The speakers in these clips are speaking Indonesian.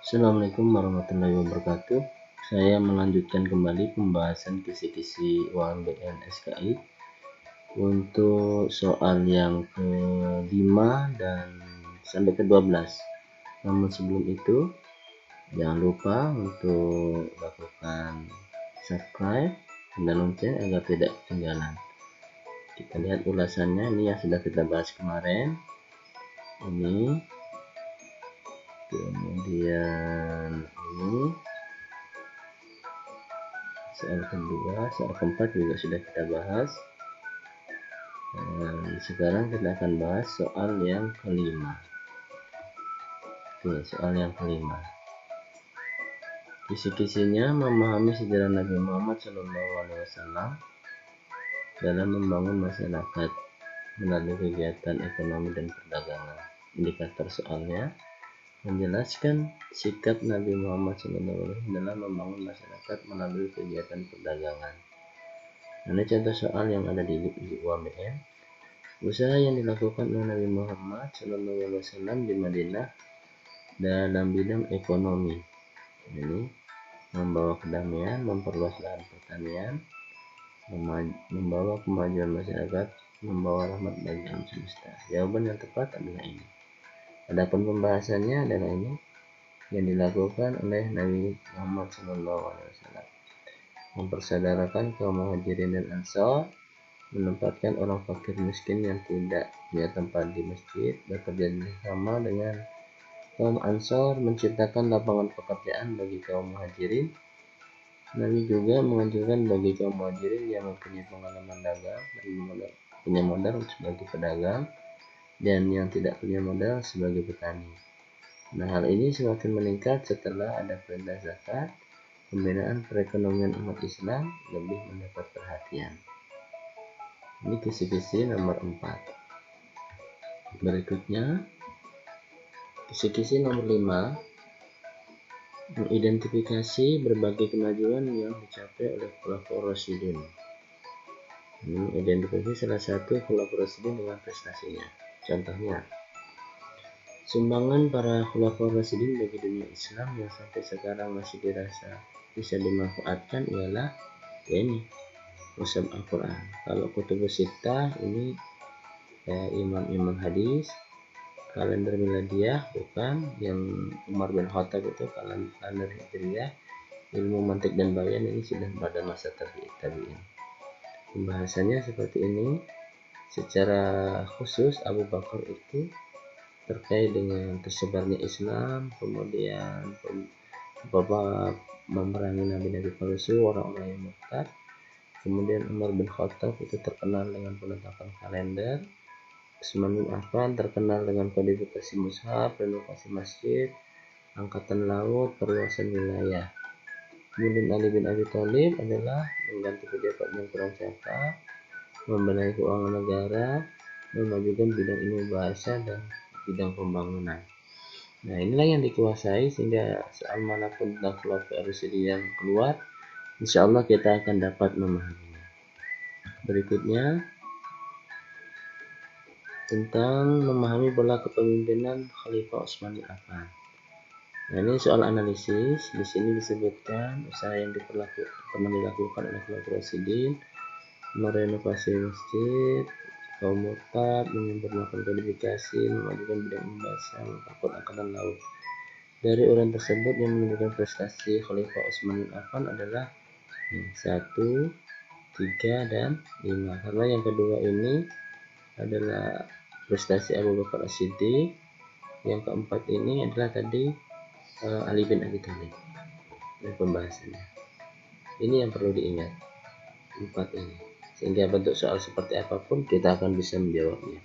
Assalamualaikum warahmatullahi wabarakatuh. Saya melanjutkan kembali pembahasan kisi-kisi UMBN SKI untuk soal yang ke-5 dan sampai ke-12. Namun sebelum itu, jangan lupa untuk lakukan subscribe dan lonceng agar tidak ketinggalan. Kita lihat ulasannya, ini yang sudah kita bahas kemarin. Ini kemudian ini soal kedua, soal keempat juga sudah kita bahas. Sekarang kita akan bahas soal yang kelima. Oke, soal yang kelima. Kisi-kisinya memahami sejarah Nabi Muhammad SAW dalam membangun masyarakat melalui kegiatan ekonomi dan perdagangan. Indikator soalnya menjelaskan sikap Nabi Muhammad SAW dalam membangun masyarakat melalui kegiatan perdagangan. Ini contoh soal yang ada di UMBN. Usaha yang dilakukan oleh Nabi Muhammad SAW di Madinah dalam bidang ekonomi. Ini membawa kedamaian, memperluas lahan pertanian, membawa kemajuan masyarakat, membawa rahmat bagi alam semesta. Jawaban yang tepat adalah ini. Adapun pembahasannya adalah ini yang dilakukan oleh Nabi Muhammad SAW, mempersaudarakan kaum muhajirin dan ansor, menempatkan orang fakir miskin yang tidak punya tempat di masjid, bekerja sama dengan kaum ansor, menciptakan lapangan pekerjaan bagi kaum muhajirin. Nabi juga menganjurkan bagi kaum muhajirin yang mempunyai pengalaman dagang dan punya modal sebagai pedagang dan yang tidak punya modal sebagai petani. Nah, hal ini semakin meningkat setelah ada perintah zakat. Pembinaan perekonomian umat Islam lebih mendapat perhatian. Ini kisi-kisi nomor 4. Berikutnya, kisi-kisi nomor 5, mengidentifikasi berbagai kemajuan yang dicapai oleh Khulafaur Rasyidin. Ini identifikasi salah satu Khulafaur Rasyidin dengan prestasinya. Contohnya, sumbangan para Khulafaur Rasyidin bagi dunia Islam yang sampai sekarang masih dirasa bisa dimanfaatkan ialah ini Mushaf Al-Quran. Kalau Kutubus Sittah ini imam-imam hadis, kalender miladiyah bukan, yang Umar bin Khattab itu kalender hijriyah, ilmu mantik dan bayan ini sudah pada masa tabi'in. Pembahasannya seperti ini. Secara khusus Abu Bakar itu terkait dengan tersebarnya Islam, kemudian babak memerangi nabi-nabi palsu, orang-orang yang murtad. Kemudian Umar bin Khattab itu terkenal dengan penetapan kalender. Utsman bin Affan terkenal dengan kodifikasi mushaf, renovasi masjid, angkatan laut, perluasan wilayah. Kemudian Ali bin Abi Thalib adalah mengganti pejabat yang kurang cakap, membenahi keuangan negara, memajukan bidang ilmu bahasa dan bidang pembangunan. Nah, inilah yang dikuasai sehingga soal manapun tentang Khulafaur Rasyidin yang keluar, insya Allah kita akan dapat memahaminya. Berikutnya, tentang memahami pola kepemimpinan Khalifah Utsman bin Affan. Nah, ini soal analisis. Di sini disebutkan usaha yang pernah dilakukan oleh Khulafaur Rasyidin, merenovasi masjid, kaum murtad, menyempurnakan kodifikasi, memajukan bidang bahasa, memperkuat angkatan laut. Dari uraian tersebut yang menunjukkan prestasi Khalifah Utsman bin Affan adalah 1, 3, dan 5. Karena yang kedua ini adalah prestasi Abu Bakar As-Siddiq. Yang keempat ini adalah tadi Ali bin Abi Thalib. Ini pembahasannya. Ini yang perlu diingat, 4 ini. Sehingga bentuk soal seperti apapun kita akan bisa menjawabnya.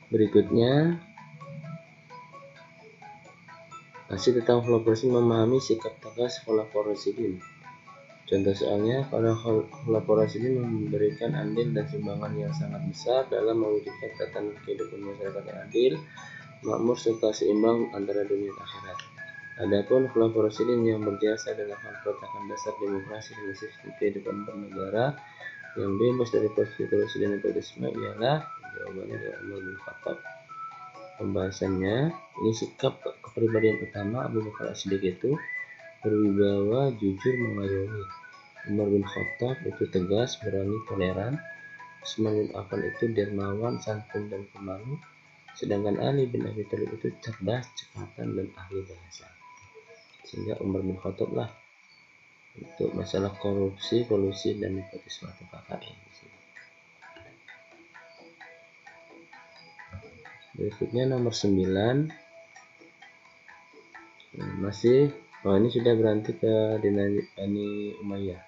Berikutnya, masih tentang Khulafaur Rasyidin, memahami sikap tegas Khulafaur Rasyidin. Contoh soalnya, para Khulafaur Rasyidin memberikan andil dan sumbangan yang sangat besar dalam mewujudkan tatanan kehidupan masyarakat yang adil, makmur serta seimbang antara dunia dan akhirat. Adapun Khulafaur Rasyidin yang berjasa dalam hal peletakan dasar demokrasi dan sistem kehidupan bernegara yang bebas dari persekusi dan terorisme ialah jawabannya adalah Umar bin Khattab. pembahasannya. Ini sikap kepribadian utama Abu Bakar As-Siddiq itu berwibawa, jujur, mengayomi. Umar bin Khattab itu tegas, berani, toleran. Utsman bin Affan itu dermawan, santun, dan pemalu. Sedangkan Ali bin Abi Thalib itu cerdas, cekatan, dan ahli bahasa. Sehingga Umar bin Khattab lah untuk masalah korupsi, kolusi, dan nepotisme atau KKN. Berikutnya nomor 9. Ini sudah berhenti ke Bani Umayyah.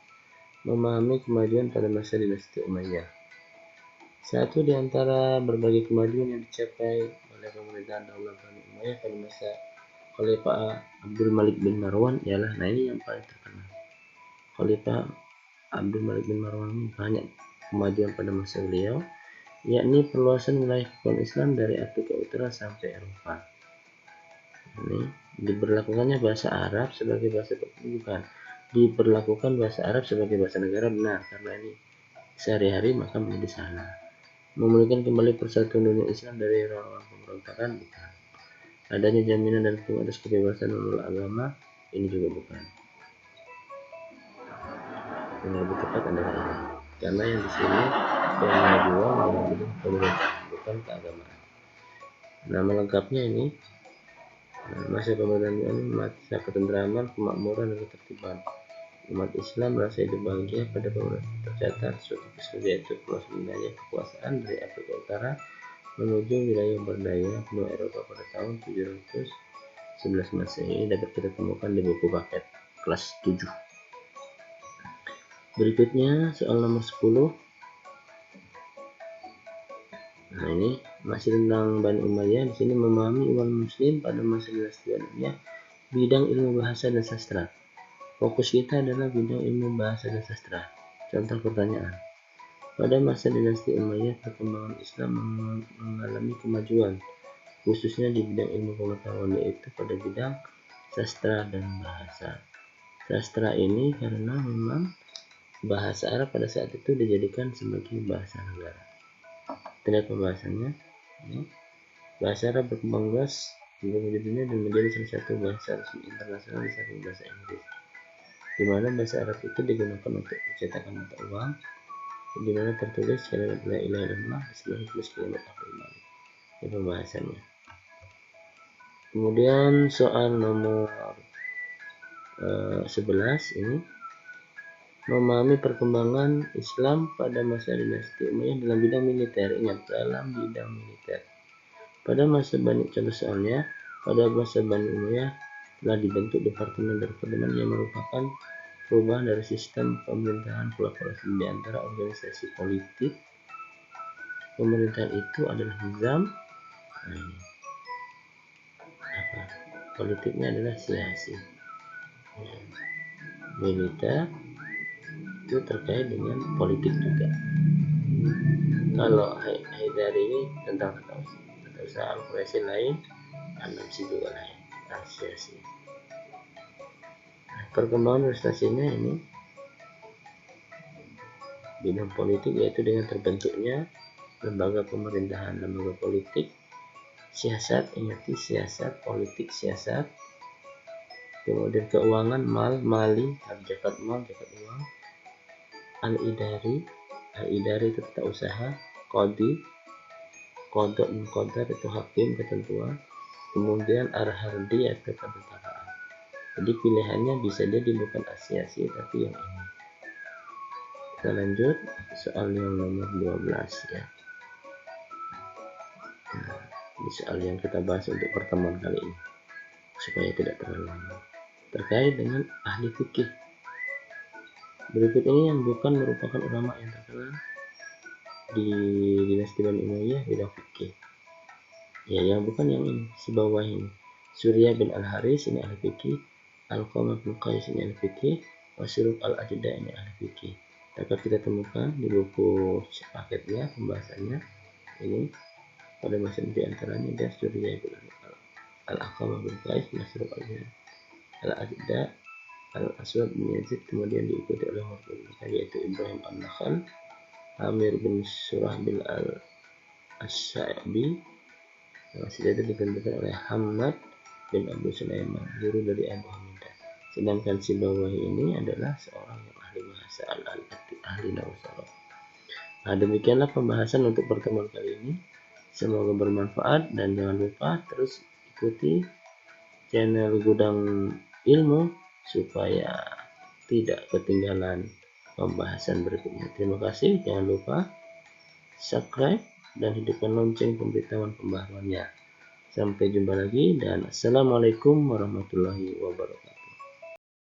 Memahami kemajuan pada masa dinasti Umayyah. Satu di antara berbagai kemajuan yang dicapai oleh pemerintahan Daulah Bani Umayyah pada masa Khalifah Abdul Malik bin Marwan ialah, ini yang paling terkenal. Khalifah Abdul Malik bin Marwan ini banyak kemajuan pada masa beliau, yakni perluasan wilayah kekuasaan Islam dari Afrika Utara sampai Eropa. Ini diberlakukannya bahasa Arab sebagai bahasa bukan diberlakukan bahasa Arab sebagai bahasa negara, benar, karena ini sehari-hari maka menjadi salah. Memulihkan kembali persatuan dunia Islam dari rawan pemberontakan, bukan. Adanya jaminan dan hukum atas kebebasan memeluk agama, ini juga bukan. Yang lebih tepat adalah ini, karena yang di sini yang menjual mengambil pemerintahan, bukan keagamaan. Nama lengkapnya ini masa pemerintahan ini masa ketentraman, kemakmuran, dan ketertiban. Umat Islam merasa hidup bahagia pada pemerintahan. Tercatat suatu peristiwa yaitu proses wilayah kekuasaan dari Afrika Utara menuju wilayah berdaya benua Eropa pada tahun 711 Masehi dapat kita temukan di buku paket kelas 7. Berikutnya soal nomor 10. Nah, ini masih tentang Bani Umayyah. Di sini memahami umat muslim pada masa dinasti Bani Umayyah bidang ilmu bahasa dan sastra. Fokus kita adalah bidang ilmu bahasa dan sastra. Contoh pertanyaan. Pada masa dinasti Umayyah, perkembangan Islam mengalami kemajuan, khususnya di bidang ilmu pengetahuan, yaitu pada bidang sastra dan bahasa. Sastra ini karena memang bahasa Arab pada saat itu dijadikan sebagai bahasa negara. Tidak pembahasannya. Bahasa Arab berkembang luas di dunia dan menjadi salah satu bahasa resmi internasional di samping bahasa Inggris, di mana bahasa Arab itu digunakan untuk pencetakan mata uang, di mana tertulis kalimat la ilaha illallah di sebelah tulis kalimat Abdul Malik. Ini pembahasannya. Kemudian soal nomor 11 ini memahami perkembangan Islam pada masa dinasti Umayyah dalam bidang militer. Ingat, dalam bidang militer. Pada masa soalnya pada masa Bani Umayyah telah dibentuk departemen yang merupakan perubahan dari sistem pemerintahan kolaborasi di antara organisasi politik. Pemerintahan itu adalah nizam. Politiknya adalah siasi. Militer itu terkait dengan politik juga. Kalau Haidari ini tentang tata usaha operasi lain, Anamsi juga lain, siasi. Perkembangan prestasinya ini bidang politik, yaitu dengan terbentuknya lembaga pemerintahan, lembaga politik, siasat, ingati siasat, politik, siasat, kemudian keuangan, mali, zakat mal, zakat uang, al-idari itu tata usaha, qadhi, qadha dan qadar itu hakim, ketentuan, kemudian ar-hardi atau ketentaraan. Jadi pilihannya bisa jadi bukan asiasi tapi yang ini. Kita lanjut soal yang nomor 12 ya. Nah, ini soal yang kita bahas untuk pertemuan kali ini supaya tidak terlalu lama, terkait dengan ahli fikih. Berikut ini yang bukan merupakan ulama yang terkenal di dinasti Bani Umayyah bidang fikih. Ya, yang bukan yang ini, sebawah ini. Surya bin Al-Haris ini ahli fikih, Al-Qamah bin Qais ini ahli fikih, Wasyuruk Al-Ajda ini ahli fikih. Dapat kita temukan di buku paketnya pembahasannya ini. Pada masa di antaranya ada Surya bin Al-Qamah bin Qais, Wasyuruk Al-Ajda, Al-Aswad bin Yazid, kemudian diikuti oleh mereka yaitu Ibrahim An-Nakhal, Amir bin Surah bin Al-Sa'bi, Masjid itu ditentukan oleh Hamad bin Abu Sulaiman, guru dari Abu Hamidah. Sedangkan Sibawahi ini adalah seorang yang ahli bahasa ahli nahwu sorof. Nah, demikianlah pembahasan untuk pertemuan kali ini. Semoga bermanfaat dan jangan lupa terus ikuti channel Gudang Ilmu supaya tidak ketinggalan pembahasan berikutnya. Terima kasih. Jangan lupa subscribe dan hidupkan lonceng pemberitahuan pembaharuannya. Sampai jumpa lagi dan assalamualaikum warahmatullahi wabarakatuh.